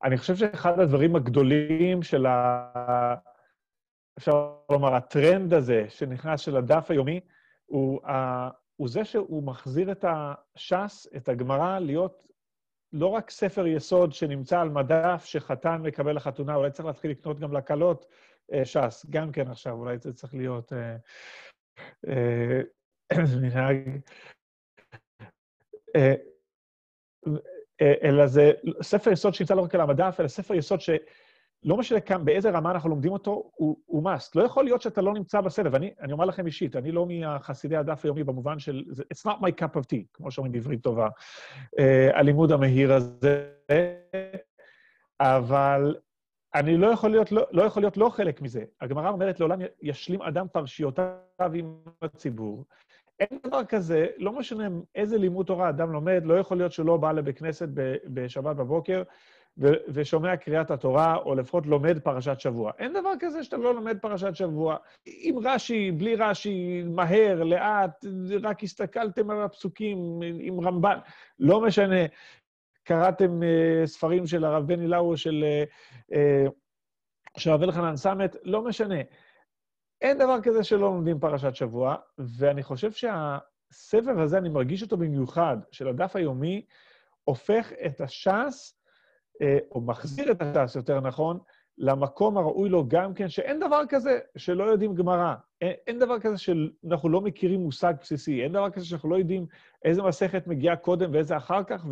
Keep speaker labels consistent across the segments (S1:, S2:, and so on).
S1: אני חושב שאחד הדברים הגדולים של אפשר לומר, הטרנד הזה שנכנס של הדף היומי, הוא זה שהוא מחזיר את הש"ס, את הגמרא, להיות לא רק ספר יסוד שנמצא על מדף שחתן מקבל לחתונה, אולי צריך להתחיל לקנות גם לקלות ש"ס, גם כן עכשיו, אולי זה צריך להיות מנהג. אלא זה ספר יסוד שנמצא לא רק על המדף, אלא ספר יסוד שלא משנה כאן באיזה רמה אנחנו לומדים אותו, הוא must. לא יכול להיות שאתה לא נמצא בסדר, ואני אומר לכם אישית, אני לא מהחסידי הדף היומי במובן של, it's not my cup of tea, כמו שאומרים בעברית טובה, הלימוד המהיר הזה, אבל אני לא יכול להיות לא חלק מזה. הגמרא אומרת, לעולם ישלים אדם פרשיותיו עם הציבור. אין דבר כזה, לא משנה איזה לימוד תורה אדם לומד, לא יכול להיות שלא בא לבית כנסת בשבת בבוקר ושומע קריאת התורה, או לפחות לומד פרשת שבוע. אין דבר כזה שאתה לא לומד פרשת שבוע. עם רש"י, בלי רש"י, מהר, לאט, רק הסתכלתם על הפסוקים עם רמב"ן, לא משנה. קראתם ספרים של הרב בני לאו, של הרב אלחנן סמט, לא משנה. אין דבר כזה שלא לומדים פרשת שבוע, ואני חושב שהסבב הזה, אני מרגיש אותו במיוחד, של הדף היומי, הופך את הש"ס, או מחזיר את הש"ס, יותר נכון, למקום הראוי לו גם כן, שאין דבר כזה שלא יודעים גמרא. אין דבר כזה שאנחנו לא מכירים מושג בסיסי, אין דבר כזה שאנחנו לא יודעים איזה מסכת מגיעה קודם ואיזה אחר כך,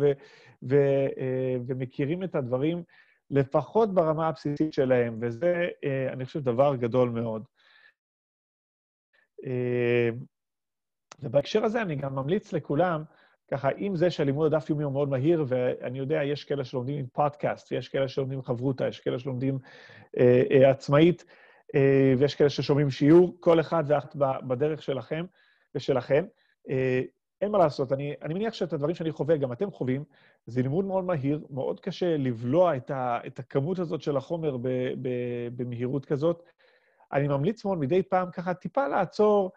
S1: ומכירים את הדברים לפחות ברמה הבסיסית שלהם, וזה, אני חושב, דבר גדול מאוד. ובהקשר הזה אני גם ממליץ לכולם, ככה, עם זה שהלימוד הדף יומי הוא מאוד מהיר, ואני יודע, יש כאלה שלומדים עם פודקאסט, יש כאלה שלומדים חברותה, יש כאלה שלומדים עצמאית, ויש כאלה ששומעים שיעור, כל אחד ואחת בדרך שלכם ושלכם. אין מה לעשות, אני מניח שאת הדברים שאני חווה, גם אתם חווים, זה לימוד מאוד מהיר, מאוד קשה לבלוע את הכמות הזאת של החומר במהירות כזאת. אני ממליץ מאוד מדי פעם ככה טיפה לעצור,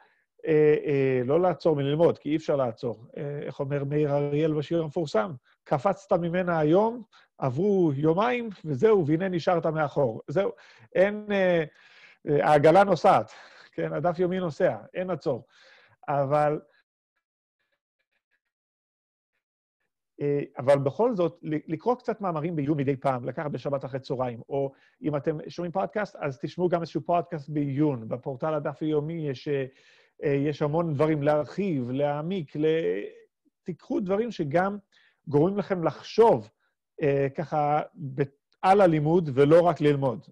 S1: לא לעצור מללמוד, כי אי אפשר לעצור. איך אומר מאיר אריאל בשיר המפורסם? קפצת ממנה היום, עברו יומיים, וזהו, והנה נשארת מאחור. זהו, אין, העגלה נוסעת, כן, הדף יומי נוסע, אין עצור. אבל בכל זאת, לקרוא קצת מאמרים בעיון מדי פעם, לקחת בשבת אחרי צהריים, או אם אתם שומעים פודקאסט, אז תשמעו גם איזשהו פודקאסט בעיון. בפורטל הדף היומי יש המון דברים להרחיב, להעמיק, תיקחו דברים שגם גורמים לכם לחשוב ככה על הלימוד ולא רק ללמוד.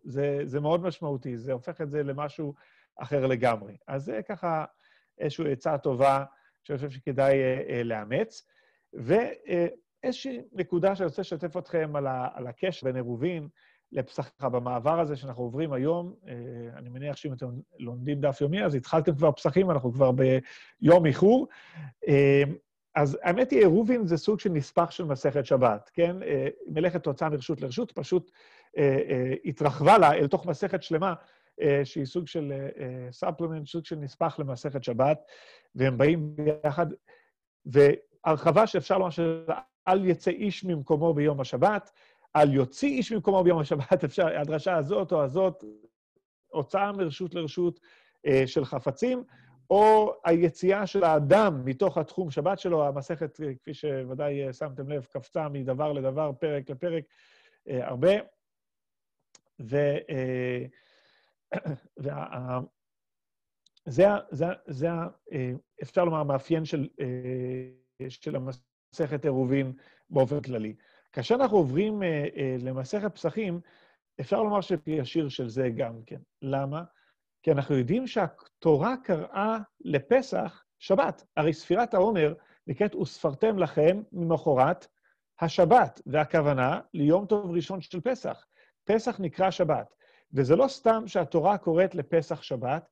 S1: זה מאוד משמעותי, זה הופך את זה למשהו אחר לגמרי. אז זה ככה איזושהי עצה טובה שאני חושב שכדאי לאמץ. ואיזושהי נקודה שאני רוצה לשתף אתכם על הקשר בין עירובין לפסחה במעבר הזה שאנחנו עוברים היום. אני מניח שאם אתם לומדים דף יומי, אז התחלתם כבר פסחים, אנחנו כבר ביום איחור. אז האמת היא, עירובין זה סוג של נספח של מסכת שבת, כן? מלאכת הוצאה מרשות לרשות, פשוט התרחבה לה אל תוך מסכת שלמה, שהיא סוג של סאפלמנט, סוג של נספח למסכת שבת, והם באים ביחד, והרחבה שאפשר לומר על יצא איש ממקומו ביום השבת, על יוציא איש ממקומו ביום השבת, אפשר, הדרשה הזאת או הזאת, הוצאה מרשות לרשות של חפצים, או היציאה של האדם מתוך התחום שבת שלו, המסכת, כפי שוודאי שמתם לב, קפצה מדבר לדבר, פרק לפרק, הרבה. זה אפשר לומר, המאפיין של המסכת עירובין באופן כללי. כאשר אנחנו עוברים למסכת פסחים, אפשר לומר שפי ישיר של זה גם כן. למה? כי אנחנו יודעים שהתורה קראה לפסח שבת. הרי ספירת העומר נקראת וספרתם לכם ממחרת השבת, והכוונה ליום טוב ראשון של פסח. פסח נקרא שבת. וזה לא סתם שהתורה קוראת לפסח שבת,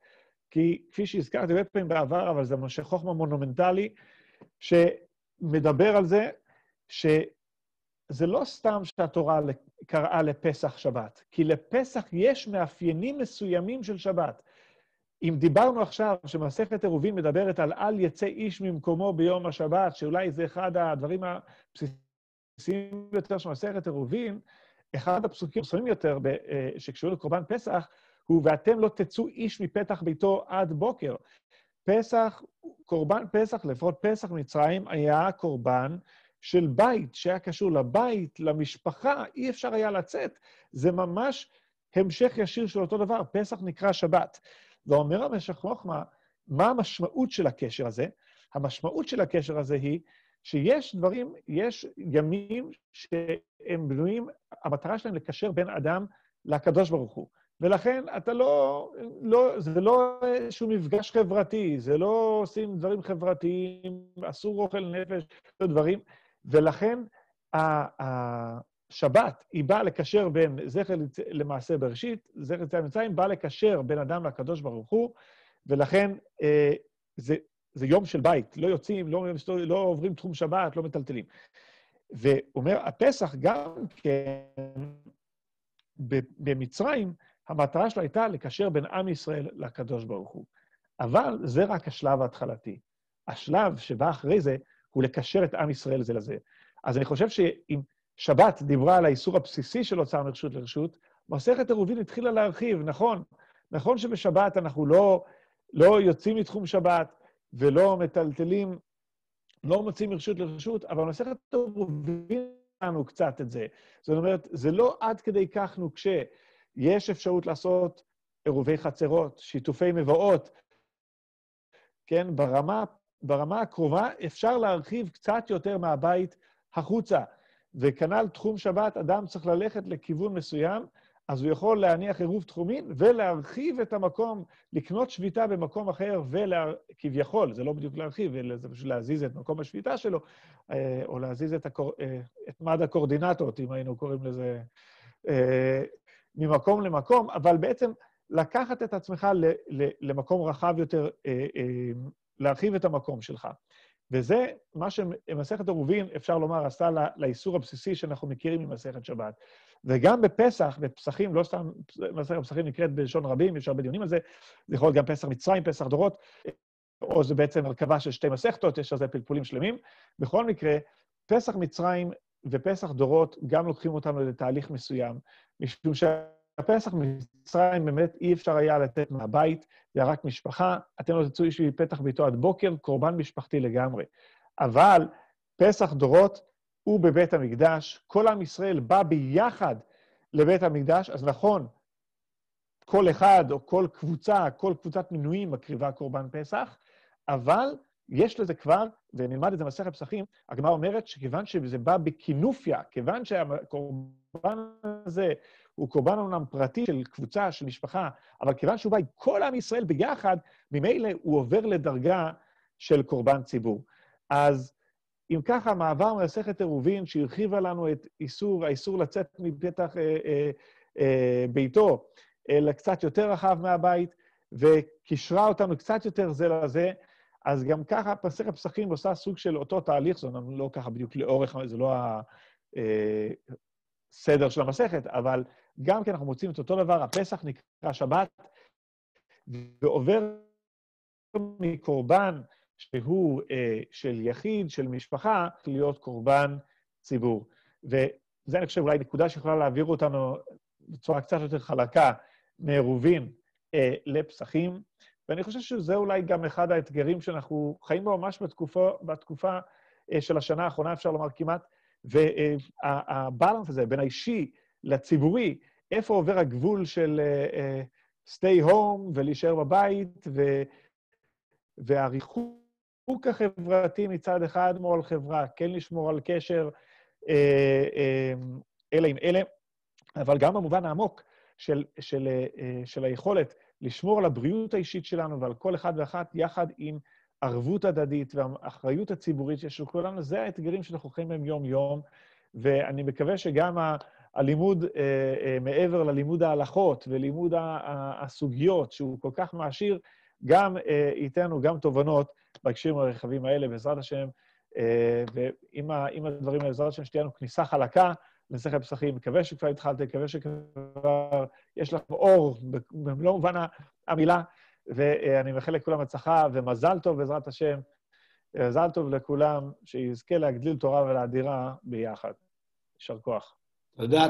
S1: כי כפי שהזכרתי הרבה פעמים בעבר, אבל זה משה חוכמה מונומנטלי, שמדבר על זה, שזה לא סתם שהתורה קראה לפסח שבת, כי לפסח יש מאפיינים מסוימים של שבת. אם דיברנו עכשיו שמסכת עירובין מדברת על יצא איש ממקומו ביום השבת, שאולי זה אחד הדברים הבסיסיים הבסיסיים ביותר של מסכת עירובין, אחד הפסוקים המפורסמים יותר שקשורים לקורבן פסח, הוא ואתם לא תצאו איש מפתח ביתו עד בוקר. פסח, קורבן פסח, לפחות פסח מצרים, היה קורבן של בית, שהיה קשור לבית, למשפחה, אי אפשר היה לצאת. זה ממש המשך ישיר של אותו דבר, פסח נקרא שבת. ואומר המשך חוכמה, מה המשמעות של הקשר הזה? המשמעות של הקשר הזה היא שיש דברים, יש ימים שהם בנויים, המטרה שלהם לקשר בין אדם לקדוש ברוך הוא. ולכן אתה זה לא איזשהו מפגש חברתי, זה לא עושים דברים חברתיים, אסור אוכל נפש, דברים, ולכן השבת היא באה לקשר בין זכר למעשה בראשית, זכר ליציאת מצרים, באה לקשר בין אדם לקדוש ברוך הוא, ולכן זה יום של בית, לא יוצאים, לא עוברים תחום שבת, לא מטלטלים. ואומר, הפסח גם כן, במצרים, המטרה שלו הייתה לקשר בין עם ישראל לקדוש ברוך הוא. אבל זה רק השלב ההתחלתי. השלב שבא אחרי זה הוא לקשר את עם ישראל זה לזה. אז אני חושב שאם שבת דיברה על האיסור הבסיסי של הוצאה מרשות לרשות, מסכת עירובין התחילה להרחיב, נכון. נכון שבשבת אנחנו לא יוצאים מתחום שבת ולא מטלטלים, לא מוצאים מרשות לרשות, אבל מסכת עירובין לנו קצת את זה. זאת אומרת, זה לא עד כדי כך נוקשה. יש אפשרות לעשות עירובי חצרות, שיתופי מבואות, כן? ברמה הקרובה אפשר להרחיב קצת יותר מהבית החוצה. וכנ"ל תחום שבת, אדם צריך ללכת לכיוון מסוים, אז הוא יכול להניח עירוב תחומין ולהרחיב את המקום, לקנות שביתה במקום אחר, כביכול, זה לא בדיוק להרחיב, אלא זה פשוט להזיז את מקום השביתה שלו, או להזיז את מד הקורדינטות, אם היינו קוראים לזה, ממקום למקום, אבל בעצם לקחת את עצמך למקום רחב יותר, להרחיב את המקום שלך. וזה מה שמסכת עירובין, אפשר לומר, עשה לאיסור הבסיסי שאנחנו מכירים ממסכת שבת. וגם בפסח, בפסחים, לא סתם מסכת פסחים נקראת בלשון רבים, אפשר בדיונים על זה, זה יכול להיות גם פסח מצרים, פסח דורות, או זה בעצם הרכבה של שתי מסכתות, יש על זה פלפולים שלמים. בכל מקרה, פסח מצרים ופסח דורות גם לוקחים אותנו לתהליך מסוים, משום שהפסח מצרים באמת אי אפשר היה לתת מהבית, זה רק משפחה, אתם לא תצאו איש מפתח ביתו עד בוקר, קורבן משפחתי לגמרי. אבל פסח דורות הוא בבית המקדש, כל עם ישראל בא ביחד לבית המקדש, אז נכון, כל אחד או כל קבוצת מנויים מקריבה קורבן פסח, אבל יש לזה כבר, ונלמד את זה במסכת פסחים, הגמרא אומרת שכיוון שזה בא בכינופיה, כיוון שהקורבן הזה הוא קורבן אומנם פרטי של קבוצה, של משפחה, אבל כיוון שהוא בא עם כל עם ישראל ביחד, ממילא הוא עובר לדרגה של קורבן ציבור. אז אם ככה, מעבר ממסכת עירובין שהרחיבה לנו את האיסור לצאת מפתח ביתו, לקצת יותר רחב מהבית, וקישרה אותנו קצת יותר זה לזה, אז גם ככה מסכת פסחים עושה סוג של אותו תהליך, זה לא ככה בדיוק לאורך, זה לא הסדר של המסכת, אבל גם כן אנחנו מוצאים את אותו דבר, הפסח נקרא שבת, ועובר מקורבן שהוא של יחיד, של משפחה, להיות קורבן ציבור. וזה אני חושב אולי נקודה שיכולה להעביר אותנו בצורה קצת יותר חלקה, מעירובין לפסחים, ואני חושב שזה אולי גם אחד האתגרים שאנחנו חיים בו ממש בתקופה של השנה האחרונה, אפשר לומר כמעט, והבלנס הזה בין האישי לציבורי, איפה עובר הגבול של stay home ולהישאר בבית, והריחוק החברתי מצד אחד, לשמור על חברה, כן לשמור על קשר אלה עם אלה, אבל גם במובן העמוק של היכולת לשמור על הבריאות האישית שלנו ועל כל אחד ואחת, יחד עם ערבות הדדית והאחריות הציבורית של כולנו, זה האתגרים שאנחנו חיים בהם יום-יום, ואני מקווה שגם הלימוד, מעבר ללימוד ההלכות ולימוד הסוגיות, שהוא כל כך מעשיר, גם ייתנו גם תובנות בהקשרים הרחבים האלה, בעזרת השם, ועם הדברים האלה, בעזרת השם, שתהיה לנו כניסה חלקה למסכת פסחים. מקווה שכבר התחלתם, מקווה שכבר יש לכם אור, במלוא מובן המילה, ואני מאחל לכולם הצלחה, ומזל טוב בעזרת השם, מזל טוב לכולם, שיזכה להגדיל תורה ולאדירה ביחד. יישר כוח.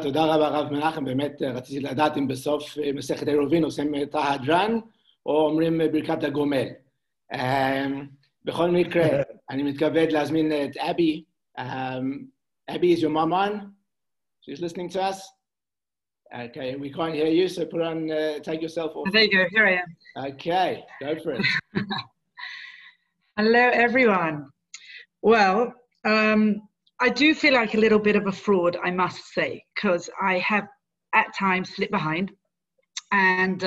S2: תודה רבה רב מנחם, באמת רציתי לדעת אם בסוף מסכת עירובין עושים את ההדרן, או אומרים ברכת הגומל. בכל מקרה, אני מתכבד להזמין את אבי. Abby, is your mom on? She's listening to us? Okay, we can't hear you, so put on, take yourself off.
S3: There you go, here I am.
S2: Okay, go for it.
S3: Hello, everyone. Well, I do feel like a little bit of a fraud, I must say, because I have at times slipped behind, and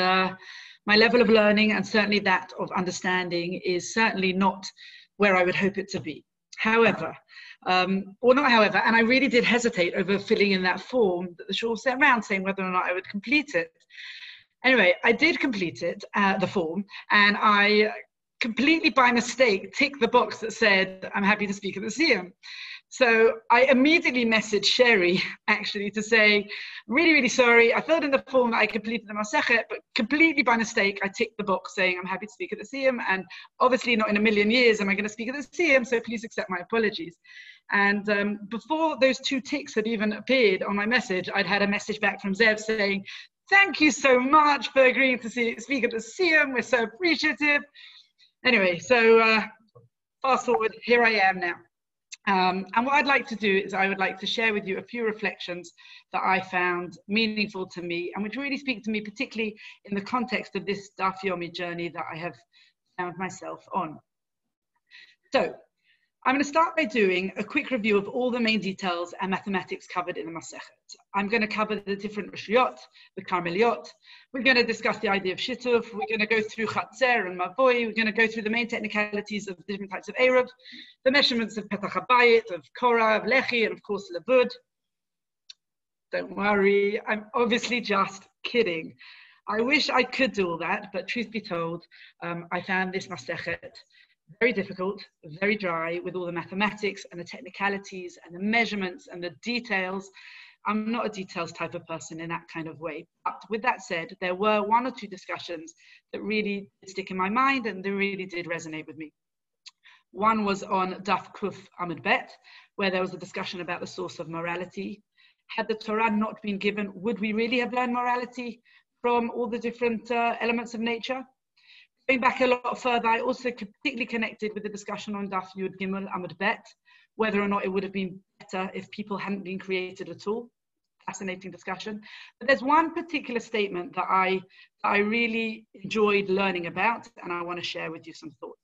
S3: my level of learning and certainly that of understanding is certainly not where I would hope it to be. However, and I really did hesitate over filling in that form that the shul sent around saying whether or not I would complete it. Anyway, I did complete it, the form, and I completely by mistake ticked the box that said, I'm happy to speak at the Siyum. So I immediately messaged Sherry, actually, to say, really, really sorry. I filled in the form that I completed the Masechet, but completely by mistake, I ticked the box saying, I'm happy to speak at the Siyum, and obviously not in a million years am I going to speak at the Siyum, so please accept my apologies. And before those two ticks had even appeared on my message, I'd had a message back from Zev saying, thank you so much for agreeing to speak at the Siyum. We're so appreciative. Anyway, so fast forward, here I am now. And what I'd like to do is I would like to share with you a few reflections that I found meaningful to me and which really speak to me, particularly in the context of this Daf Yomi journey that I have found myself on. So I'm going to start by doing a quick review of all the main details and mathematics covered in the Masechet. I'm going to cover the different Rishuyot, the Carmeliot. We're going to discuss the idea of Shituf. We're going to go through Chatzer and Mavoi. We're going to go through the main technicalities of different types of Eruv, the measurements of Petach HaBayit, of Korah, of Lechi, and of course Levud. Don't worry, I'm obviously just kidding. I wish I could do all that, but truth be told, I found this Masechet very difficult, very dry, with all the mathematics and the technicalities and the measurements and the details. I'm not a details type of person in that kind of way. But with that said, there were one or two discussions that really stick in my mind and they really did resonate with me. One was on Daf Kuf Amud Bet, where there was a discussion about the source of morality. Had the Torah not been given, would we really have learned morality from all the different elements of nature? Going back a lot further, I also particularly connected with the discussion on Daf Yud Gimel Amud Bet, whether or not it would have been better if people hadn't been created at all. Fascinating discussion. But there's one particular statement that I really enjoyed learning about, and I want to share with you some thoughts.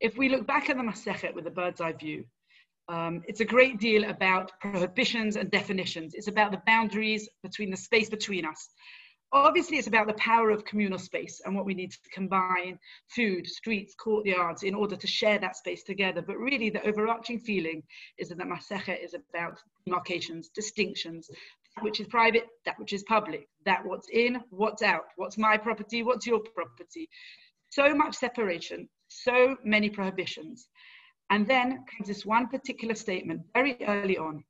S3: If we look back at the Masechet with a bird's eye view, it's a great deal about prohibitions and definitions. It's about the boundaries between the space between us. Obviously, it's about the power of communal space and what we need to combine food, streets, courtyards in order to share that space together. But really, the overarching feeling is that the Masechet is about demarcations, distinctions, that which is private, that which is public, that what's in, what's out, what's my property, what's your property. So much separation, so many prohibitions. And then comes this one particular statement very early on,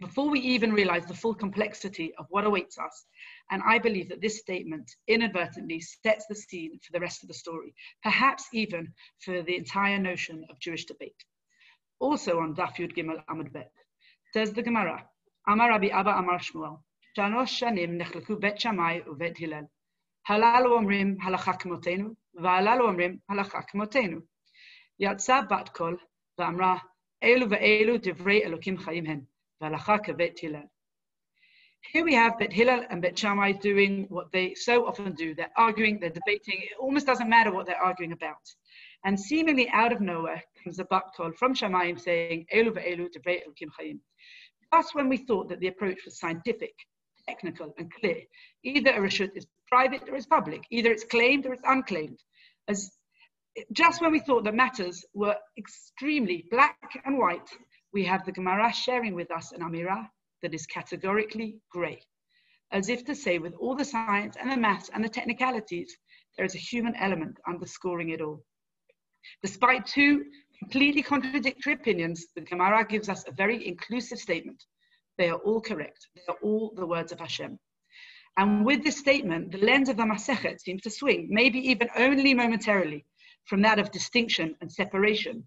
S3: before we even realize the full complexity of what awaits us. And I believe that this statement inadvertently sets the scene for the rest of the story, perhaps even for the entire notion of Jewish debate. Also on Daf Yud Gimel Amud Bet, says the Gemara, Amar Rabbi Abba Amar Shmuel, Shanosh Shanim Nechleku Bet Shammai uVet Hillel, Halalu Omrim Halacha Kmotenu, V'Halalu Omrim Halacha Kmotenu. Yatsa Bat Kol, V'Amra, Elu V'Elu Divrei Elokim Chayim Hen. Here we have Bet Hillel and Bet Shammai doing what they so often do. They're arguing, they're debating. It almost doesn't matter what they're arguing about. And seemingly out of nowhere comes a bat kol from Shamayim saying, Elu ve'elu divrei Elokim chayim. Just when we thought that the approach was scientific, technical, and clear, either a reshut is private or it's public, either it's claimed or it's unclaimed. Just when we thought that matters were extremely black and white, we have the Gemara sharing with us an Amirah that is categorically grey, as if to say with all the science and the maths and the technicalities, there is a human element underscoring it all. Despite two completely contradictory opinions, the Gemara gives us a very inclusive statement. They are all correct. They are all the words of Hashem. And with this statement, the lens of the Masechet seems to swing, maybe even only momentarily, from that of distinction and separation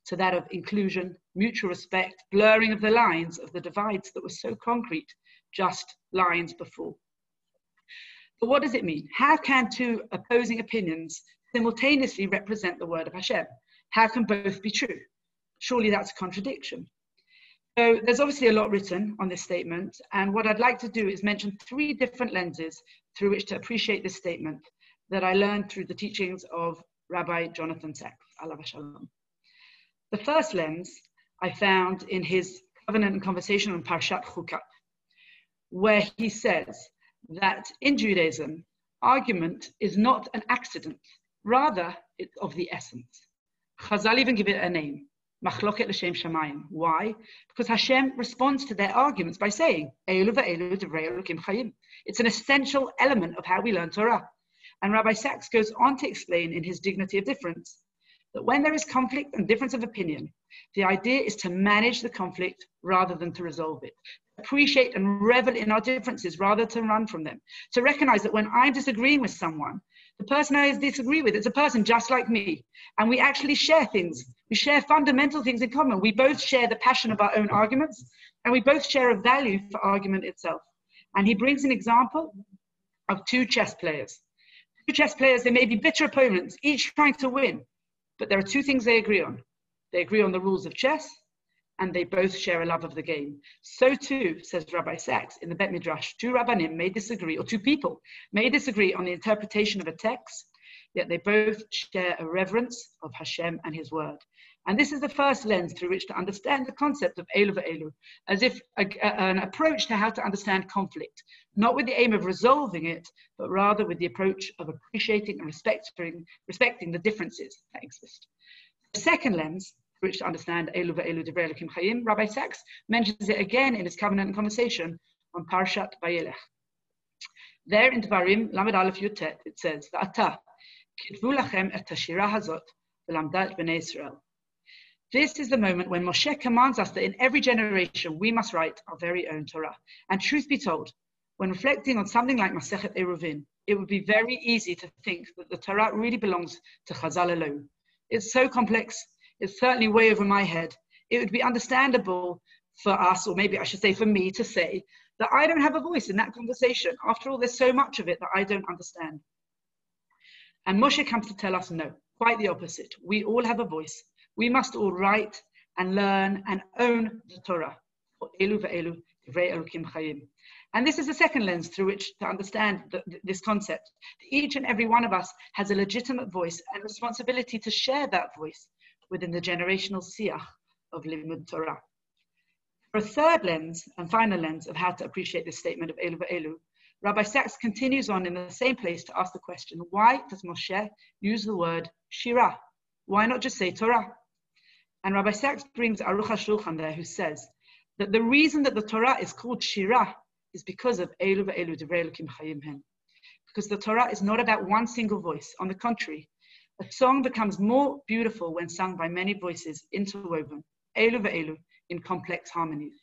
S3: to that of inclusion, mutual respect, blurring of the lines of the divides that were so concrete just lines before. But what does it mean? How can two opposing opinions simultaneously represent the word of Hashem? How can both be true? Surely that's a contradiction. So there's obviously a lot written on this statement, and what I'd like to do is mention 3 different lenses through which to appreciate this statement that I learned through the teachings of Rabbi Jonathan Sacks, alav shalom. The first lens I found in his Covenant and Conversation on Parshat Chukat, where he says that in Judaism, argument is not an accident, rather it's of the essence. Chazal even give it a name, Machloket l'shem shamayim. Why? Because Hashem responds to their arguments by saying, Eilu va'eilu divrei Elokim chayim. It's an essential element of how we learn Torah. And Rabbi Sacks goes on to explain in his Dignity of Difference that when there is conflict and difference of opinion, the idea is to manage the conflict rather than to resolve it. Appreciate and revel in our differences rather than run from them. To recognize that when I'm disagreeing with someone, the person I disagree with is a person just like me. And we actually share things. We share fundamental things in common. We both share the passion of our own arguments, and we both share a value for argument itself. And he brings an example of 2 chess players. 2 chess players, they may be bitter opponents, each trying to win, but there are 2 things they agree on. They agree on the rules of chess, and they both share a love of the game. So too, says Rabbi Sacks, in the Bet Midrash, 2 Rabbanim may disagree, or 2 people may disagree on the interpretation of a text, yet they both share a reverence of Hashem and his word. And this is the first lens through which to understand the concept of Eilu va'eilu, as if an approach to how to understand conflict, not with the aim of resolving it, but rather with the approach of appreciating and respecting the differences that exist. The second lens through which to understand Eilu va'eilu divrei Elokim chayim, Rabbi Sacks mentions it again in his Covenant and Conversation on Parshat Vayelech. There in Dvarim, Lamed Aleph Yutet, it says, V'ata, kitvu lachem et hashira hazot, v'lamdat b'nei Israel. This is the moment when Moshe commands us that in every generation we must write our very own Torah. And truth be told, when reflecting on something like Masechet Eruvin, it would be very easy to think that the Torah really belongs to Chazal alone. It's so complex, it's certainly way over my head. It would be understandable for us, or maybe I should say for me, to say that I don't have a voice in that conversation. After all, there's so much of it that I don't understand. And Moshe comes to tell us no, quite the opposite. We all have a voice. We must all write and learn and own the Torah. Eilu va'eilu divrei Elokim chayim. And this is the second lens through which to understand this concept. Each and every one of us has a legitimate voice and responsibility to share that voice within the generational siach of Limud Torah. For a third lens and final lens of how to appreciate this statement of Eilu va'eilu, Rabbi Sacks continues on in the same place to ask the question, why does Moshe use the word Shirah? Why not just say Torah? And Rabbi Sacks brings Aruch HaShulchan there, who says that the reason that the Torah is called Shirah is because of Eilu va'eilu divrei Elokim chayim hen. Because the Torah is not about one single voice. On the contrary, a song becomes more beautiful when sung by many voices interwoven, Eilu va'eilu, in complex harmonies.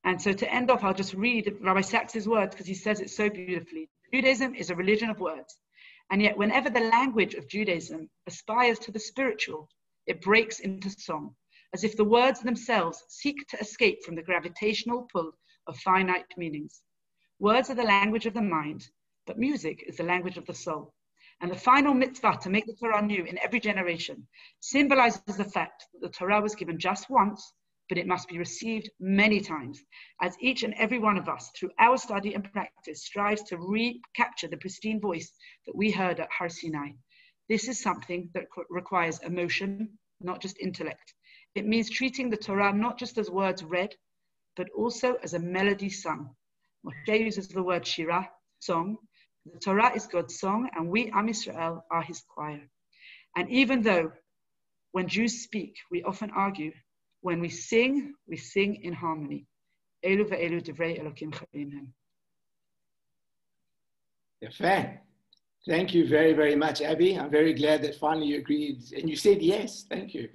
S3: And so to end off, I'll just read Rabbi Sacks' words because he says it so beautifully. Judaism is a religion of words. And yet whenever the language of Judaism aspires to the spiritual, it breaks into song, as if the words themselves seek to escape from the gravitational pull of finite meanings. Words are the language of the mind, but music is the language of the soul. And the final mitzvah to make the Torah new in every generation symbolizes the fact that the Torah was given just once, but it must be received many times, as each and every one of us, through our study and practice, strives to recapture the pristine voice that we heard at Har Sinai. This is something that requires emotion, not just intellect. It means treating the Torah not just as words read, but also as a melody sung. Moshe uses the word shirah, song. The Torah is God's song, and we, Am Yisrael, are his choir. And even though when Jews speak, we often argue, when we sing in harmony. Eilu va'eilu divrei Elokim chayim hen.
S2: Yafeh. Thank you very, very much, Abby. I'm very glad that finally you agreed and you said yes. Thank you.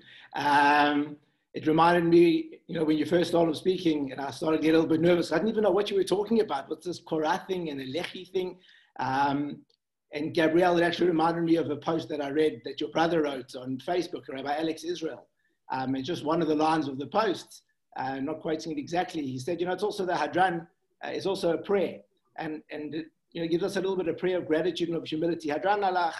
S2: It reminded me, when you first started speaking and I started to get a little bit nervous. I didn't even know what you were talking about. What's this Korah thing and the Lechi thing? And Gabrielle, it actually reminded me of a post that I read that your brother wrote on Facebook, Rabbi Alex Israel. And just one of the lines of the post, not quoting it exactly, he said, it's also the Hadran, it's also a prayer. And it gives us a little bit of prayer of gratitude and of humility. Hadran alach,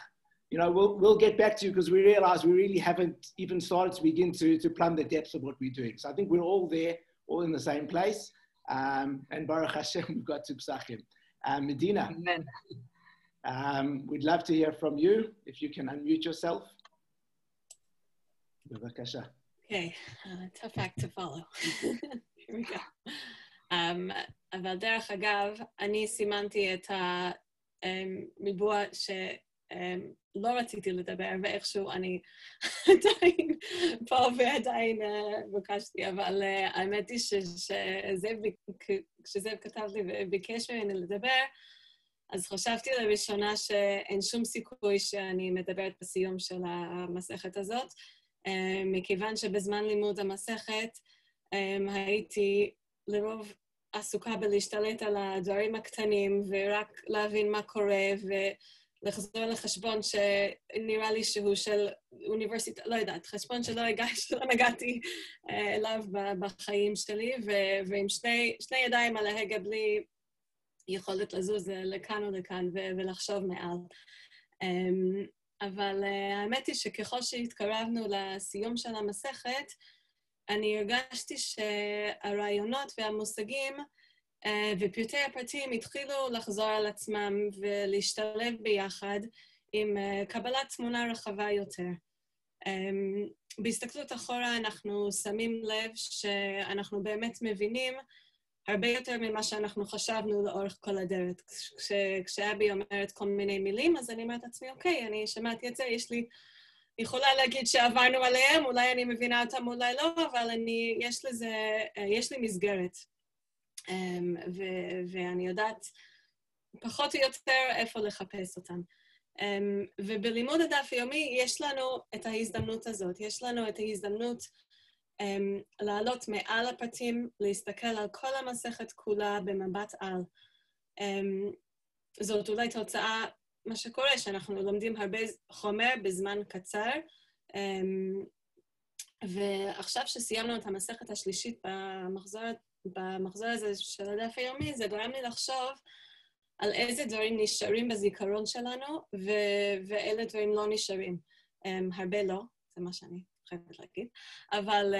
S2: we'll get back to you because we realize we really haven't even started to begin to plumb the depths of what we're doing. So I think we're all there, all in the same place. And Baruch Hashem, we've got to Psachim. Medina, we'd love to hear from you. If you can unmute yourself.
S4: Okay, tough act to follow. Here we go. אבל דרך אגב, אני סימנתי את הריבוע שלא רציתי לדבר, ואיכשהו אני עדיין פה ועדיין ביקשתי, אבל האמת היא כשזאב כתב לי וביקש ממני לדבר, אז חשבתי לראשונה שאין שום סיכוי שאני מדברת בסיום של המסכת הזאת, מכיוון שבזמן לימוד המסכת הייתי לרוב עסוקה בלהשתלט על הדברים הקטנים ורק להבין מה קורה ולחזור לחשבון שנראה לי שהוא של אוניברסיטה, לא יודעת, חשבון שלא הגעתי אליו בחיים שלי ועם שני ידיים על ההגה בלי יכולת לזוז לכאן או לכאן ולחשוב מעל. אבל האמת היא שככל שהתקרבנו לסיום של המסכת, אני הרגשתי שהרעיונות והמושגים ופרטי הפרטים התחילו לחזור על עצמם ולהשתלב ביחד עם קבלת תמונה רחבה יותר. בהסתכלות אחורה אנחנו שמים לב שאנחנו באמת מבינים הרבה יותר ממה שאנחנו חשבנו לאורך כל הדרך. כשאבי אומרת כל מיני מילים, אז אני אומרת לעצמי, אוקיי, אני שמעתי את זה, יכולה להגיד שעברנו עליהם, אולי אני מבינה אותם, אולי לא, אבל יש לי מסגרת. ואני יודעת פחות או יותר איפה לחפש אותם. ובלימוד הדף היומי יש לנו את ההזדמנות הזאת. יש לנו את ההזדמנות לעלות מעל הפרטים, להסתכל על כל המסכת כולה במבט על. זאת אולי תוצאה מה שקורה, שאנחנו לומדים הרבה חומר בזמן קצר, ועכשיו שסיימנו את המסכת השלישית במחזור הזה של הדף היומי, זה גורם לי לחשוב על איזה דברים נשארים בזיכרון שלנו, ואיזה דברים לא נשארים. הרבה לא, זה מה שאני חייבת להגיד, אבל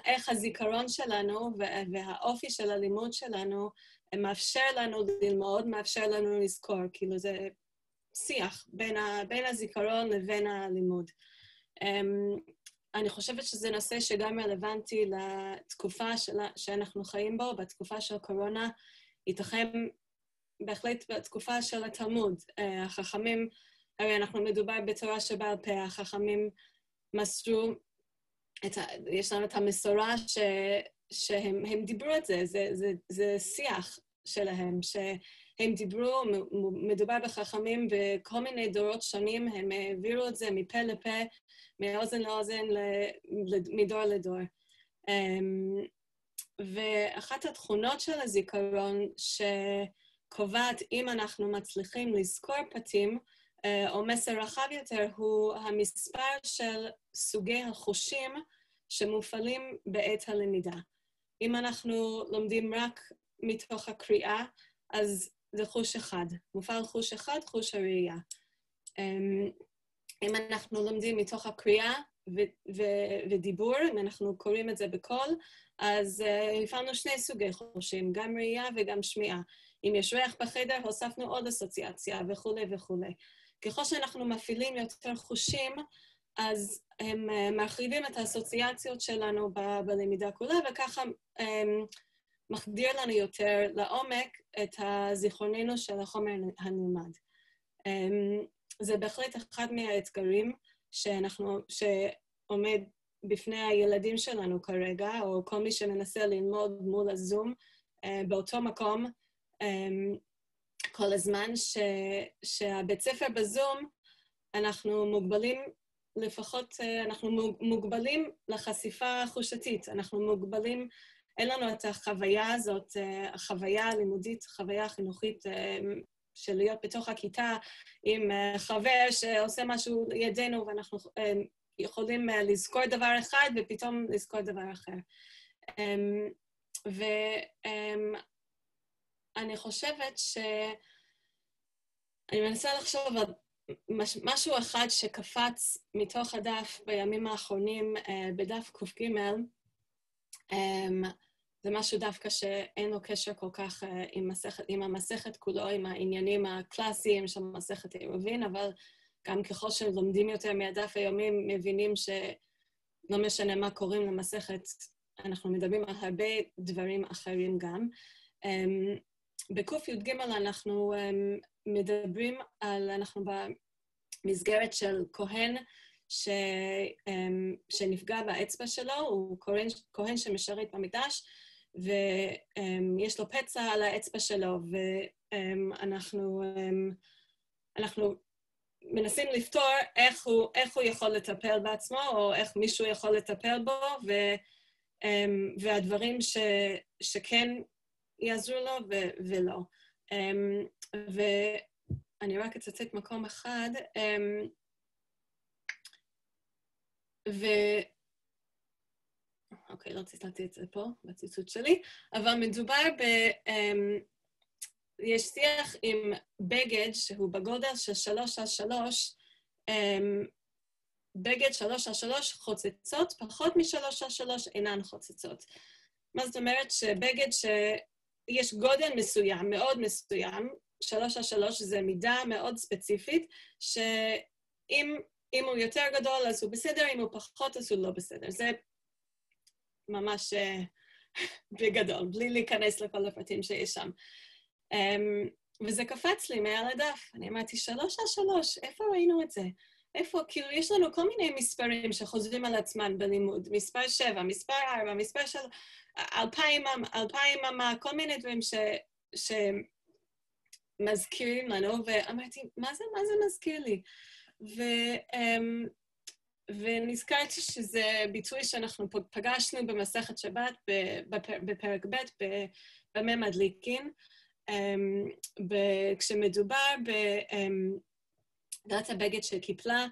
S4: איך הזיכרון שלנו והאופי של הלימוד שלנו מאפשר לנו ללמוד, מאפשר לנו לזכור, כאילו זה שיח בין הזיכרון לבין הלימוד. אני חושבת שזה נושא שגם רלוונטי לתקופה שאנחנו חיים בו, בתקופה של קורונה, ייתכן בהחלט בתקופה של התלמוד. החכמים, הרי אנחנו מדובר בתורה שבעל פה, החכמים מסרו, יש לנו את המסורה שהם דיברו את זה, זה שיח שלהם, שהם דיברו, מדובר בחכמים בכל מיני דורות שונים, הם העבירו את זה מפה לפה, מאוזן לאוזן, מדור לדור. ואחת התכונות של הזיכרון שקובעת אם אנחנו מצליחים לזכור פרטים, או מסר רחב יותר, הוא המספר של סוגי החושים שמופעלים בעת הלמידה. אם אנחנו לומדים רק מתוך הקריאה, אז זה חוש אחד. מופעל חוש אחד, חוש הראייה. אם אנחנו לומדים מתוך הקריאה ודיבור, אם אנחנו קוראים את זה בקול, אז הפעלנו שני סוגי חושים, גם ראייה וגם שמיעה. אם יש ריח בחדר, הוספנו עוד אסוציאציה וכו' וכו'. ככל שאנחנו מפעילים יותר חושים, אז הם מרחיבים את האסוציאציות שלנו בלמידה כולה, וככה מחדיר לנו יותר לעומק את הזיכרוננו של החומר הנלמד. זה בהחלט אחד מהאתגרים שעומד בפני הילדים שלנו כרגע, או כל מי שמנסה ללמוד מול הזום באותו מקום, כל הזמן שהבית ספר בזום, אנחנו מוגבלים, לפחות אנחנו מוגבלים לחשיפה חושתית, אנחנו מוגבלים, אין לנו את החוויה הזאת, החוויה הלימודית, החוויה החינוכית של להיות בתוך הכיתה עם חבר שעושה משהו לידינו ואנחנו יכולים לזכור דבר אחד ופתאום לזכור דבר אחר. ואני חושבת אני מנסה לחשוב על משהו אחד שקפץ מתוך הדף בימים האחרונים בדף ק"ג, זה משהו דווקא שאין לו קשר כל כך עם המסכת כולו, עם העניינים הקלאסיים של מסכת עירובין, אבל גם ככל שלומדים יותר מהדף היומי, מבינים שלא משנה מה קוראים למסכת, אנחנו מדברים על הרבה דברים אחרים גם. בק"ג אנחנו מדברים על, אנחנו במסגרת של כהן שנפגע באצבע שלו, הוא כהן שמשרת במקדש, ויש לו פצע על האצבע שלו, ואנחנו מנסים לפתור איך הוא יכול לטפל בעצמו, או איך מישהו יכול לטפל בו, והדברים שכן יעזרו לו ולא. ואני רק אצטט מקום אחד, אוקיי, לא ציטטתי את זה פה, בציטוט שלי, אבל מדובר יש שיח עם בגד שהוא בגודל של 3x3, בגד 3x3 חוצצות, פחות מ3x3 אינן חוצצות. מה זאת אומרת? שבגד שיש גודל מסוים, מאוד מסוים, 3x3 זה מידה מאוד ספציפית, שאם הוא יותר גדול אז הוא בסדר, אם הוא פחות אז הוא לא בסדר. זה ממש בגדול, בלי להיכנס לכל הפרטים שיש שם. וזה קפץ לי מעל הדף. אני אמרתי, 3x3, איפה ראינו את זה? איפה? כאילו, יש לנו כל מיני מספרים שחוזרים על עצמם בלימוד. מספר 7, מספר 4, מספר 3, 2,000 אמה, כל מיני דברים שמזכירים לנו, ואמרתי, מה זה מזכיר לי? ונזכרתי שזה ביטוי שאנחנו פגשנו במסכת שבת בפרק ב' במה מדליקין, כשמדובר בדעת הבגד של קיפלה,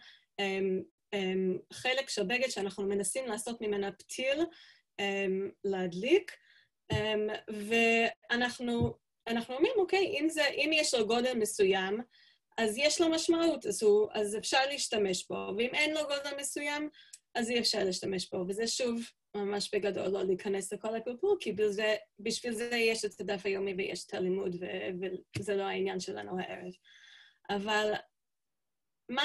S4: חלק של בגד שאנחנו מנסים לעשות ממנה פתיל להדליק, ואנחנו אומרים, אוקיי, אם יש לו גודל מסוים, אז יש לו משמעות, אז אפשר להשתמש בו, ואם אין לו גודל מסוים, אז אי אפשר להשתמש בו, וזה שוב ממש בגדול לא להיכנס לכל הפלפול, כי בשביל זה יש את הדף היומי ויש את הלימוד, וזה לא העניין שלנו הערב. אבל מה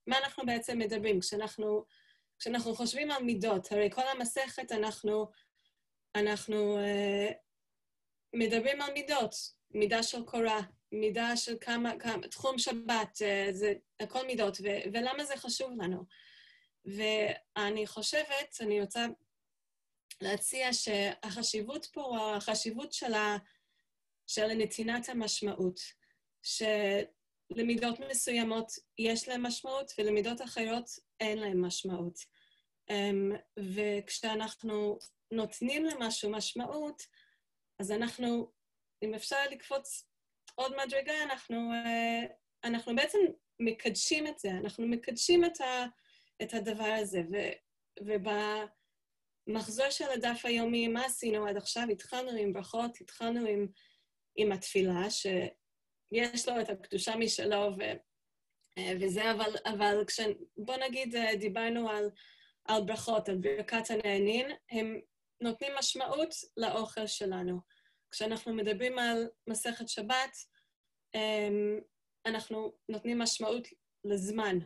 S4: אנחנו בעצם מדברים? כשאנחנו חושבים על מידות, הרי כל המסכת אנחנו מדברים על מידות, מידה של קורה, מידה של תחום שבת, זה הכל מידות, ולמה זה חשוב לנו? ואני חושבת, אני רוצה להציע שהחשיבות פה הוא החשיבות של נתינת המשמעות, שלמידות מסוימות יש להן משמעות, ולמידות אחרות אין להן משמעות. וכשאנחנו נותנים למשהו משמעות, אז אנחנו, אם אפשר לקפוץ עוד מדרגה, אנחנו בעצם מקדשים את זה, אנחנו מקדשים את הדבר הזה, ובמחזור של הדף היומי, מה עשינו עד עכשיו? התחלנו עם ברכות, התחלנו עם התפילה, שיש לו את הקדושה משלו, וזה, אבל בוא נגיד, דיברנו על ברכות, על ברכת הנהנין, הם נותנים משמעות לאוכל שלנו. כשאנחנו מדברים על מסכת שבת, אנחנו נותנים משמעות לזמן,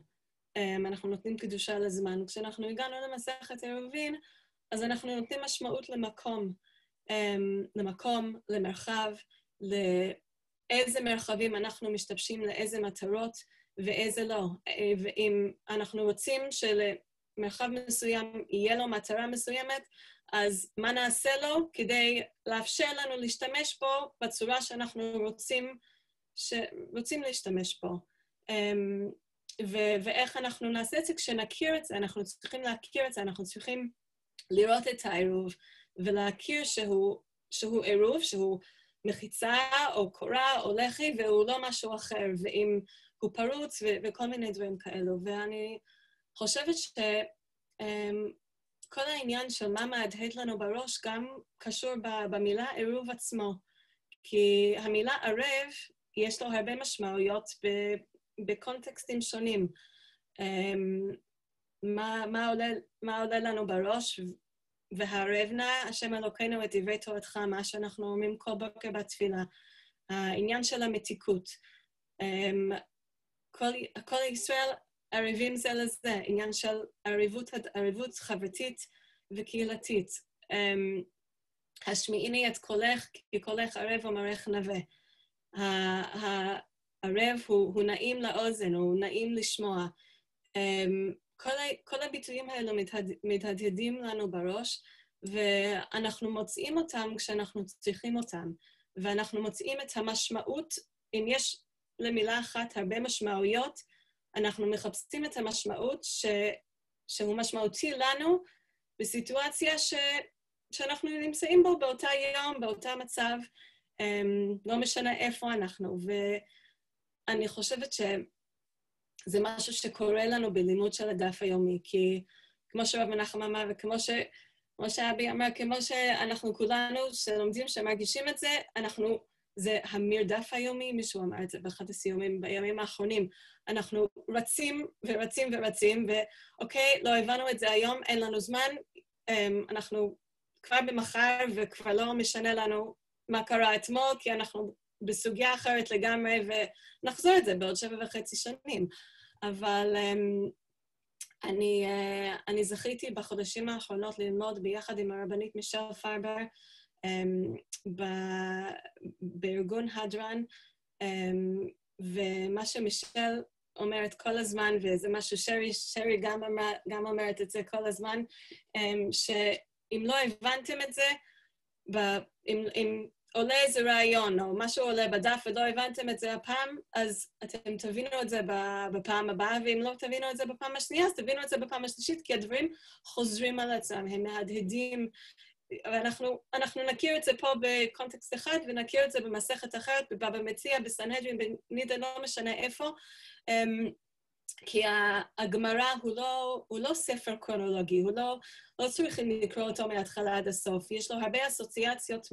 S4: אנחנו נותנים קדושה לזמן. כשאנחנו הגענו למסכת עירובין, אז אנחנו נותנים משמעות למקום, למרחב, לאיזה מרחבים אנחנו משתמשים לאיזה מטרות ואיזה לא. ואם אנחנו רוצים שלמרחב מסוים יהיה לו מטרה מסוימת, אז מה נעשה לו כדי לאפשר לנו להשתמש בו בצורה שאנחנו רוצים להשתמש בו. ואיך אנחנו נעשה את זה? כשנכיר את זה, אנחנו צריכים להכיר את זה, אנחנו צריכים לראות את העירוב, ולהכיר שהוא עירוב, שהוא מחיצה או קורה או לחי, והוא לא משהו אחר. ואם פרוץ וכל מיני דברים כאלו. ואני חושבת כל העניין של מה מהדהד לנו בראש גם קשור במילה עירוב עצמו. כי המילה ערב, יש לו הרבה משמעויות בקונטקסטים שונים. מה עולה לנו בראש? והערב נא השם אלוקינו את דברי תורתך, מה שאנחנו אומרים כל בוקר בתפילה. העניין של המתיקות. כל ישראל ערבים זה לזה, עניין של ערבות חברתית וקהילתית. השמיעיני את קולך, כי קולך ערב ומרך נווה. הערב הוא נעים לאוזן, הוא נעים לשמוע. כל הביטויים האלו מתהדהדים לנו בראש, ואנחנו מוצאים אותם כשאנחנו צריכים אותם. ואנחנו מוצאים את המשמעות, אם יש למילה אחת הרבה משמעויות, אנחנו מחפשים את המשמעות שהוא משמעותי לנו בסיטואציה שאנחנו נמצאים בו באותה יום, באותה מצב, לא משנה איפה אנחנו. ואני חושבת שזה משהו שקורה לנו בלימוד של הדף היומי, כי כמו שרב מנחם אמר, וכמו שאבי אמר, כמו שאנחנו כולנו שלומדים, שמרגישים את זה, זה המרדף היומי, מישהו אמר את זה באחד הסיומים בימים האחרונים. אנחנו רצים ורצים ורצים, ואוקיי, לא הבנו את זה היום, אין לנו זמן, אנחנו כבר במחר וכבר לא משנה לנו מה קרה אתמול, כי אנחנו בסוגיה אחרת לגמרי, ונחזור את זה בעוד 7.5 שנים. אבל אני זכיתי בחודשים האחרונות ללמוד ביחד עם הרבנית מישל פרבר, בארגון הדרן, ומה שמישל אומרת כל הזמן, וזה משהו שרי גם אומרת את זה כל הזמן, שאם לא הבנתם את זה, אם עולה איזה רעיון, או משהו עולה בדף ולא הבנתם את זה הפעם, אז אתם תבינו את זה בפעם הבאה, ואם לא תבינו את זה בפעם השנייה, אז תבינו את זה בפעם השלישית, כי הדברים חוזרים על עצמם, הם מהדהדים, ואנחנו נכיר את זה פה בקונטקסט אחד, ונכיר את זה במסכת אחרת, בבבא מציעא, בסנהדרין, בנידה, לא משנה איפה, כי הגמרא הוא לא ספר קרונולוגי, הוא לא צריכים לקרוא אותו מההתחלה עד הסוף, יש לו הרבה אסוציאציות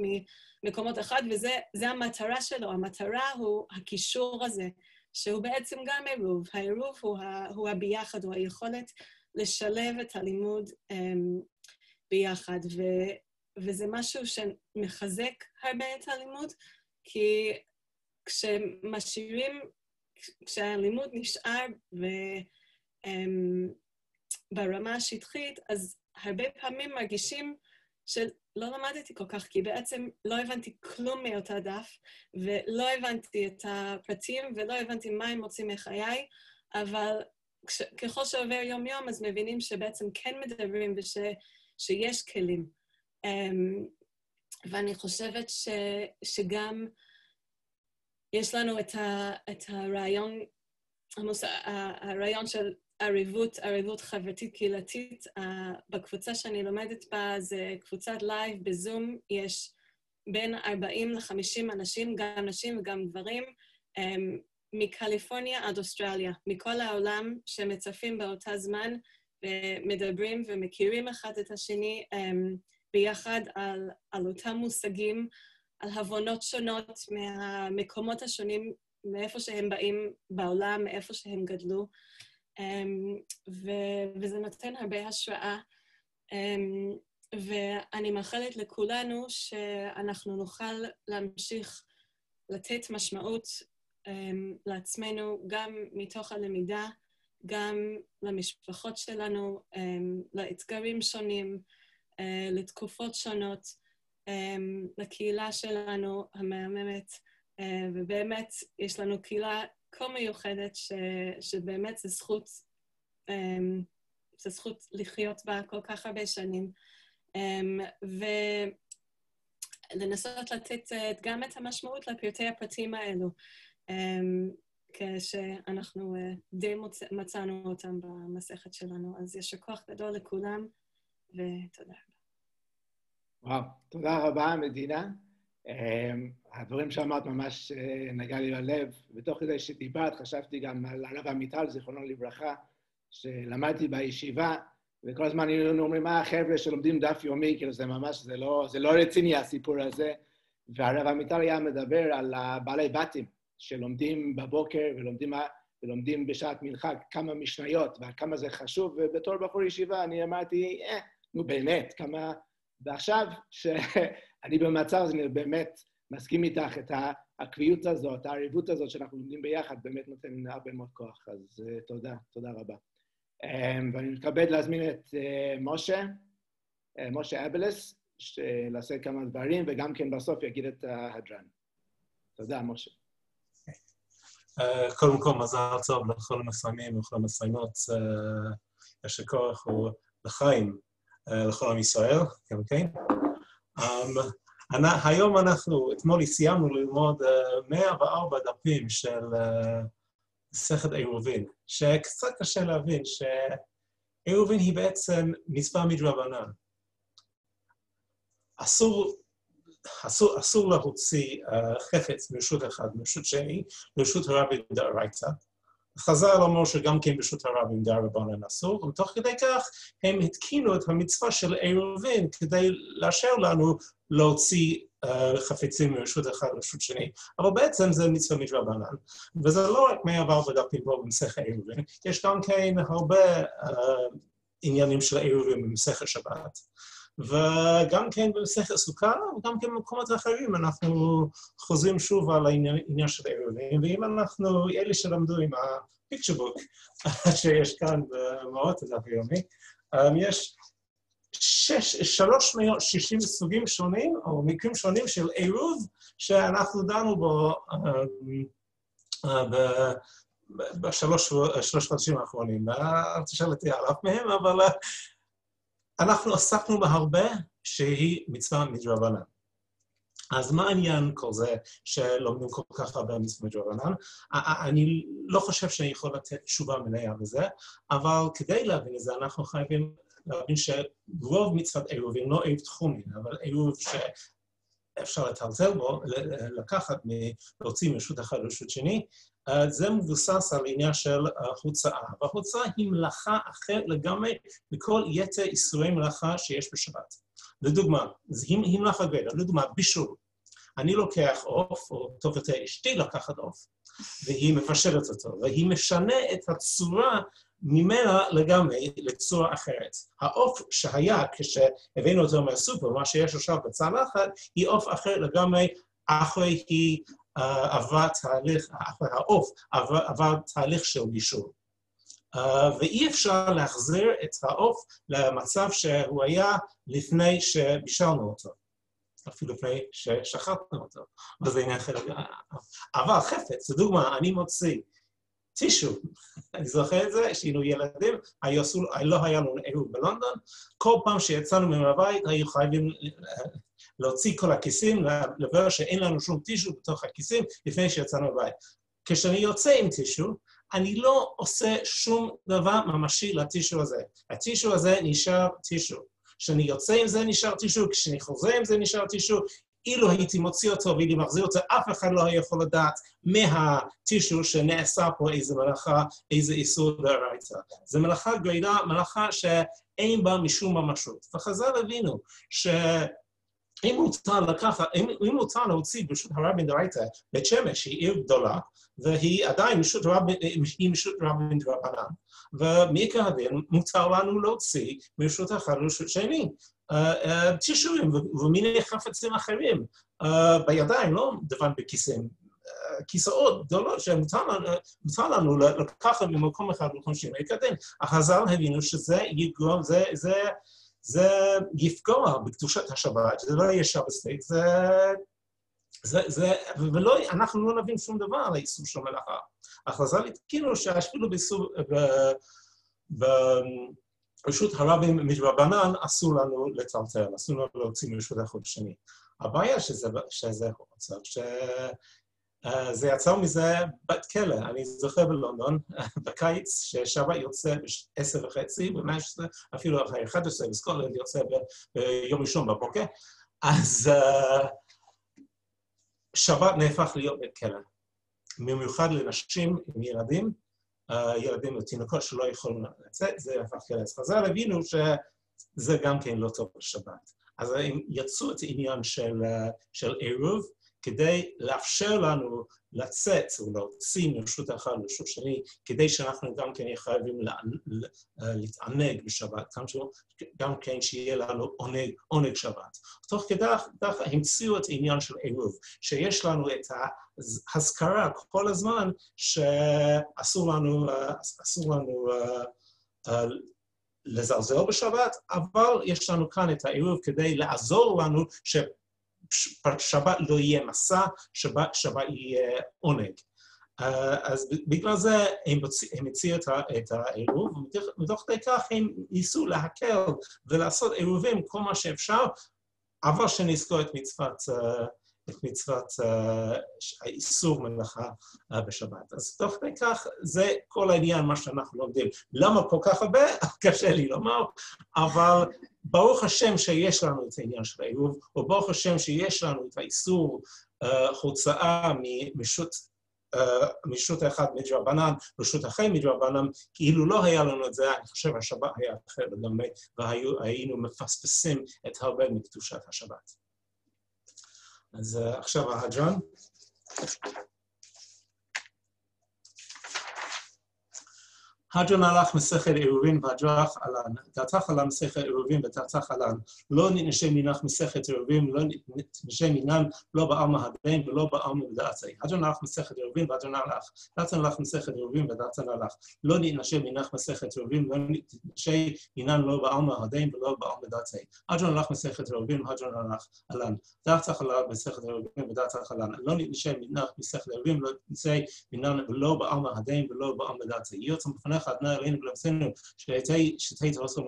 S4: ממקומות אחד, וזה המטרה שלו, המטרה הוא הקישור הזה, שהוא בעצם גם עירוב, העירוב הוא הביחד, הוא היכולת לשלב את הלימוד ביחד, וזה משהו שמחזק הרבה את הלימוד, כי כשהלימוד נשאר ברמה השטחית, אז הרבה פעמים מרגישים שלא למדתי כל כך, כי בעצם לא הבנתי כלום מאותה דף, ולא הבנתי את הפרטים, ולא הבנתי מה הם רוצים מחיי, אבל ככל שעובר יום-יום, אז מבינים שבעצם כן מדברים ושיש כלים. ואני חושבת שגם יש לנו את הרעיון של ערבות חברתית קהילתית. בקבוצה שאני לומדת בה, זה קבוצת לייב בזום, יש בין 40 ל-50 אנשים, גם נשים וגם גברים, מקליפורניה עד אוסטרליה, מכל העולם שמצפים באותה זמן, ומדברים ומכירים אחד את השני ביחד על אותם מושגים, על הבנות שונות מהמקומות השונים, מאיפה שהם באים בעולם, מאיפה שהם גדלו, וזה נותן הרבה השראה. ואני מאחלת לכולנו שאנחנו נוכל להמשיך לתת משמעות לעצמנו, גם מתוך הלמידה, גם למשפחות שלנו, לאתגרים שונים, לתקופות שונות, לקהילה שלנו המהממת, ובאמת יש לנו קהילה כה מיוחדת שבאמת זה זכות לחיות בה כל כך הרבה שנים, ולנסות לתת גם את המשמעות לפרטי הפרטים האלו, כשאנחנו די מצאנו אותם במסכת שלנו. אז יש כוח גדול לכולם, ותודה רבה.
S2: וואו, תודה רבה, מדינה. הדברים שאמרת ממש נגע לי ללב, ותוך כדי שדיברת חשבתי גם על הרב עמיטל, זיכרונו לברכה, שלמדתי בישיבה, וכל הזמן היינו אומרים, חבר'ה שלומדים דף יומי, כאילו זה ממש, זה לא רציני הסיפור הזה, והרב עמיטל היה מדבר על בעלי בתים, שלומדים בבוקר ולומדים בשעת מנחה כמה משניות, וכמה זה חשוב, ובתור בחור ישיבה אני אמרתי, נו באמת, כמה... ועכשיו שאני במצב הזה, אני באמת מסכים איתך את העקביות הזאת, העריבות הזאת שאנחנו לומדים ביחד, באמת נותן הרבה מאוד כוח, אז תודה רבה. ואני מתכבד להזמין את משה אבלס, לעשות כמה דברים, וגם כן בסוף יגיד את ההדרן. תודה, משה.
S5: קודם כל, מזל טוב לכל המסיימים ולכל המסיימות. יש כוח לחיים לכל עם ישראל, כן? היום אתמול סיימנו ללמוד 104 דפים של מסכת עירובין, שקצת קשה להבין שעירובין היא בעצם מצווה מדרבנן. אסור להוציא חפץ מרשות אחד, מרשות שני, לרשות הרבים דאורייתא. חז"ל אמרו שגם כן ברשות הרבים דרבנן אסור, ותוך כדי כך הם התקינו את המצווה של עירובין כדי לאשר לנו להוציא חפצים מרשות אחד לרשות שני, אבל בעצם זה מצווה מדרבנן. וזה לא רק 104 דפים פה במסכת עירובין, יש גם כן הרבה עניינים של עירובין במסכת שבת. וגם כן במסכת סוכה, וגם כן במקומות אחרים, אנחנו חוזרים שוב על העניין של עירובין, ואם אנחנו, אלה שלמדו עם הפיקצ'ר בוק שיש כאן במאות הדף היומי, יש 360 סוגים שונים, או מקרים שונים של עירוב, שאנחנו דנו בו בשלוש חודשים האחרונים. אל תשאל אותי על אף מהם, אבל אנחנו עסקנו בהרבה שהיא מצווה מדרבנן. אז מה העניין כל זה שלומדים כל כך הרבה מצווה מדרבנן? אני לא חושב שאני יכול לתת תשובה מלאה לזה, אבל כדי להבין את זה אנחנו חייבים להבין שרוב מצוות עירובין, לא עירוב תחומין, אבל עירוב שאפשר לטלטל בו, לקחת להוציא מרשות אחד לרשות שני, זה מבוסס על עניין של הוצאה. וההוצאה היא מלאכה אחרת לגמרי מכל יתר איסורי מלאכה שיש בשבת. לדוגמה, היא מלאכה גדולה, לדוגמה, בישול. אני לוקח עוף, או טוב יותר אשתי לקחת עוף, והיא מפשרת אותו, והיא משנה את הצורה ממנה לגמרי לצורה אחרת. העוף שהיה כשהבאנו אותו מהסופר, מה שיש עכשיו בצלחת, היא עוף אחרת לגמרי, אחרי היא עבר תהליך, אחרי העוף עבר תהליך של בישול. ואי אפשר להחזיר את העוף למצב שהוא היה לפני שבישלנו אותו. אפילו לפני ששחטנו אותו. וזה עניין אחר. אבל חפץ, לדוגמה, אני מוציא טישו. אני זוכר את זה, שהיינו ילדים, לא היה לנו עירוב בלונדון, כל פעם שיצאנו מהבית, היו חייבים להוציא כל הכיסים, לברר שאין לנו שום טישו בתוך הכיסים, לפני שיצאנו מהבית. כשאני יוצא עם טישו, אני לא עושה שום דבר ממשי לטישו הזה. הטישו הזה נשאר טישו. כשאני יוצא עם זה נשאר טישו, כשאני חוזר עם זה נשאר טישו, אילו הייתי מוציא אותו והייתי מחזיר אותו, אף אחד לא יכול לדעת מהטישו שנעשה פה איזה מלאכה, איזה איסור דאורייתא. זה מלאכה גרידא, מלאכה שאין בה משום ממשות. וחז"ל הבינו שאם מותר להוציא ברשות הרבים דאורייתא, בית שמש היא עיר גדולה, והיא עדיין משרות רבים דרבנן, ומעיקר הדין מותר לנו להוציא מרשות אחד לרשות שני. טישורים ומיני חפצים אחרים בידיים, לא דבר בכיסים, כיסאות גדולות שמותר לנו לקחת ממקום אחד למקום שני. מעיקר הדין, החז"ל הבינו שזה יגרום, זה יפגוע בקדושת השבת, זה לא יהיה שבת סטייק, אנחנו לא נבין שום דבר על האיסור של מלאכה. החז"ל התקינו שאפילו ברשות הרבים מדרבנן אסור לנו לטלטל, אסור לנו להוציא מרשות אחד שני. הבעיה שזה זה יצא מזה בת כלא. אני זוכר בלונדון, בקיץ, ששבת יוצא ב10:30, ב-11, אפילו אחרי 11, בסקוטלנד יוצא ביום ראשון בבוקר, אז שבת נהפך להיות בית כלא. במיוחד לנשים עם ילדים, ילדים ותינוקות שלא יכולים לצאת, זה הפך כלא. אז חז"ל הבינו שזה גם כן לא טוב לשבת. אז הם יצאו את העניין של עירוב, כדי לאפשר לנו לצאת ולהוציא מרשות אחד לרשות שני, כדי שאנחנו גם כן חייבים להתענג בשבת, גם כן שיהיה לנו עונג שבת. תוך כדי כך המציאו את העניין של עירוב, שיש לנו את ההזכרה כל הזמן שאסור לנו לזלזל בשבת, אבל יש לנו כאן את העירוב כדי לעזור לנו ששבת לא יהיה מסע, שבת יהיה עונג. אז בגלל זה הם הציעו את העירוב, ומתוך כך הם ניסו להקל ולעשות עירובים כל מה שאפשר, אבל שנזכור את מצוות האיסור מלאכה בשבת. אז תוך כדי כך זה כל העניין מה שאנחנו לומדים. למה כל כך הרבה? קשה לי לומר, אבל ברוך השם שיש לנו את העניין של העירוב, או ברוך השם שיש לנו את האיסור הוצאה מרשות אחד מדרבנן לרשות אחר מדרבנן, כאילו לא היה לנו את זה, אני חושב השבת היה אחר לגמרי, והיינו מפספסים את הרבה מקדושת השבת. אז עכשיו ההדרן. הדרן הלך מסכת עירובין והדרך עלן, דעתך עלן מסכת עירובין ודעתך עלן, לא נתנשי מנך מסכת עירובין, לא נתנשי מנן, לא בעלמא הדין ולא בעלמא בדעתי. הדרן הלך מסכת עירובין והדרן הלך, דעתן הלך מסכת עירובין ודעתן הלך, לא נתנשי מנך מסכת עירובין, לא נתנשי מנן, לא בעלמא הדין ולא בעלמא בדעתי. הדרן הלך מסכת עירובין והדרן הלך עלן, דעתך הלך מסכת עירובין ודעתך עלן, לא נתנשי מנך מסכת עירובין, לא נתנשי מנן ולא בעלמא הדין ולא בעלמא בדעתי. יוצא בפניך אדוני אלוהינו ולמסנו, שתהי תעשו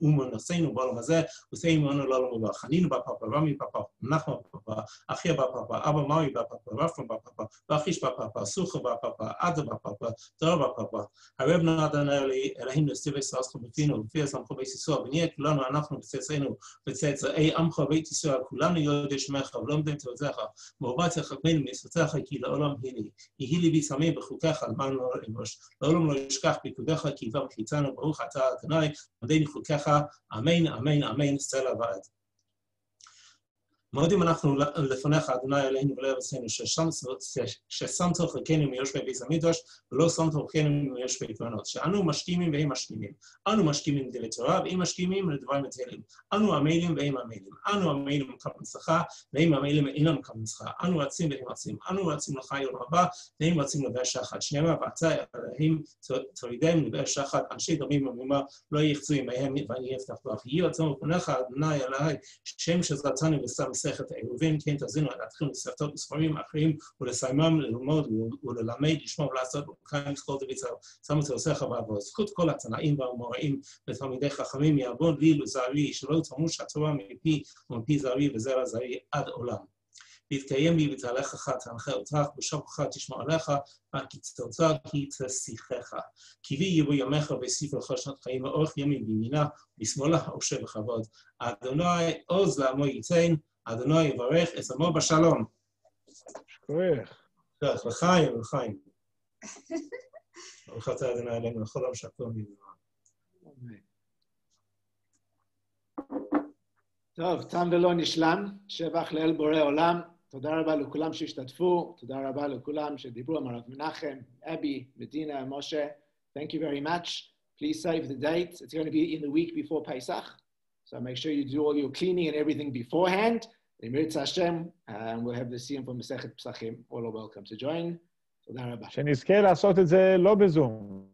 S5: ומנסינו בעולם הזה, ותהי עמנו לעולם הבא. חנינו בפאפה, רמי בפאפה, נחמן בפאפה, אחיה בפאפה, אבא מאוי בפאפה, רפרם בפאפה, ואחיש בפאפה, סוכה בפאפה, עדה בפאפה, דור בפאפה. הרב נא אדוני אלוהינו סטיבי סעסכם בפינו, לפי הסמכו בית ישראל, ונהיה כולנו אנחנו בצאצאינו, בצאצאי עמך בית ישראל, כולנו יודעי שמך ולומדים תורתך, ואהבת חכמינו מצוותיך כי לעולם יהי לי בשמי בחוקיך למען לא אבוש. לעולם לא ישכח פיקודיך כי דבר חיצנו, ברוך אתה אדוני, עמדני חוקיך, אמן, אמן, אמן, סלע ועד. מודים אנחנו לפניך, אדוני אלוהינו ולאבותינו, ששמת חלקנו מיושבי בית המקדש, ולא שמת חלקנו מיושבי קרנות, שאנו משכימים והם משכימים. אנו משכימים דברי תורה, והם משכימים לדברים מטיילים. אנו עמלים והם עמלים. אנו עמלים מקבלים שכר, והם עמלים אינם מקבלים שכר. אנו רצים והם רצים. אנו רצים לחיי עולם הבא, והם רצים לבאר שחת. שנאמר, ואתה אלוהים תורידם לבאר שחת, אנשי דמים ומרימה לא יחצו עמהם, ואני אפתח בך. יהי רצון לפניך, אדוני אלוהי, שם שזרתנו ושם מסכת העירובין, כן תזינו להתחיל לסרטות בספרים אחרים ולסיימם ללמוד וללמד, לשמוע ולעשות ולקיים כל דוד שמו תעשיך בעבור. זכות כל התנאים והאמוראים ותלמידי חכמים יעבוד לי לזרעי, שלא תמוש התורה מפי ומפי זרעי וזרע זרעי עד עולם. להתקיים בי ותהלכך תנחה אותך, בשוכבך תשמע עליך, וקצתך כי תשיחך. כי בי יבוא ימיך ויוסיפו לך שנות חיים לאורך ימים בימינה, בשמאלה עושר בכבוד. אדוני עוז לעמו ייתן, אדוני יברך את עמו בשלום.
S1: שכוח.
S5: לחיים, לחיים. ברוך אתה אדוני עלינו, לכל עם שהכל נברא.
S2: טוב, תם ולא נשלם, שבח לאל בורא עולם. תודה רבה לכולם שהשתתפו, תודה רבה לכולם שדיברו, הרב מנחם, אבי, מדינה, משה. Thank you very much. Please save the date. It's going to be in the week before Pesach. So make sure you do all your cleaning and everything beforehand. Emirtz Hashem, and we'll have the siyum for Masechet Pesachim. All are welcome to join. תודה רבה.
S1: שנזכה לעשות את זה לא בזום.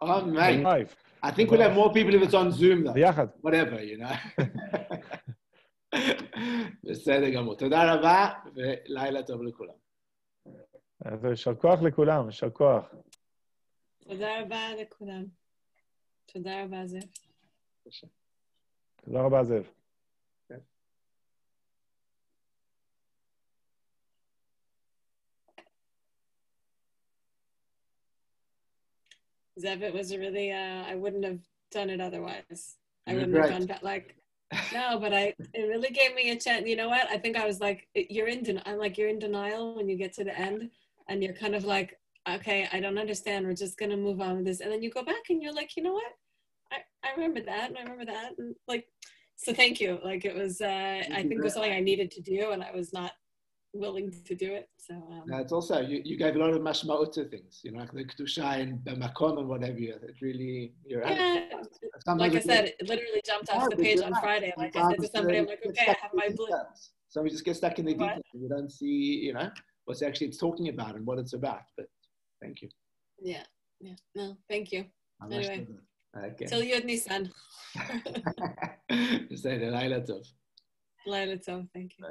S2: Oh, mate. I think we'll have more people if it's on Zoom, though.
S1: ביחד.
S2: Whatever, you know. בסדר גמור. תודה רבה, ולילה טוב לכולם.
S1: אז יישר כוח לכולם, יישר כוח.
S4: תודה רבה לכולם. תודה רבה, זאב.
S1: תודה רבה, זאב.
S4: Zev, it was a really, I wouldn't have done it otherwise. I wouldn't have done that, like, No, but it really gave me a chance. You know what? I think I was like, I'm like, you're in denial when you get to the end, and you're kind of like, okay, I don't understand. We're just gonna move on with this, and then you go back and you're like, you know what? I remember that, and I remember that, and like, so thank you. Like it was, I think it was something I needed to do, and I was not willing to do it. So
S2: it's also you gave a lot of mashmaot to things, you know, like the kedusha and makom and whatever. It really,
S4: like I said, it literally jumped off the page on Friday. Like I said to somebody, I'm like, okay, I have my blue.
S2: Somebody just gets stuck in the details. You don't see, you know, what's actually it's talking about and what it's about. But thank you.
S4: Yeah. No, thank you. Anyway,
S2: okay.
S4: Till Yud Nisan.
S2: Say the Laila Tov.
S4: Laila Tov. Thank you.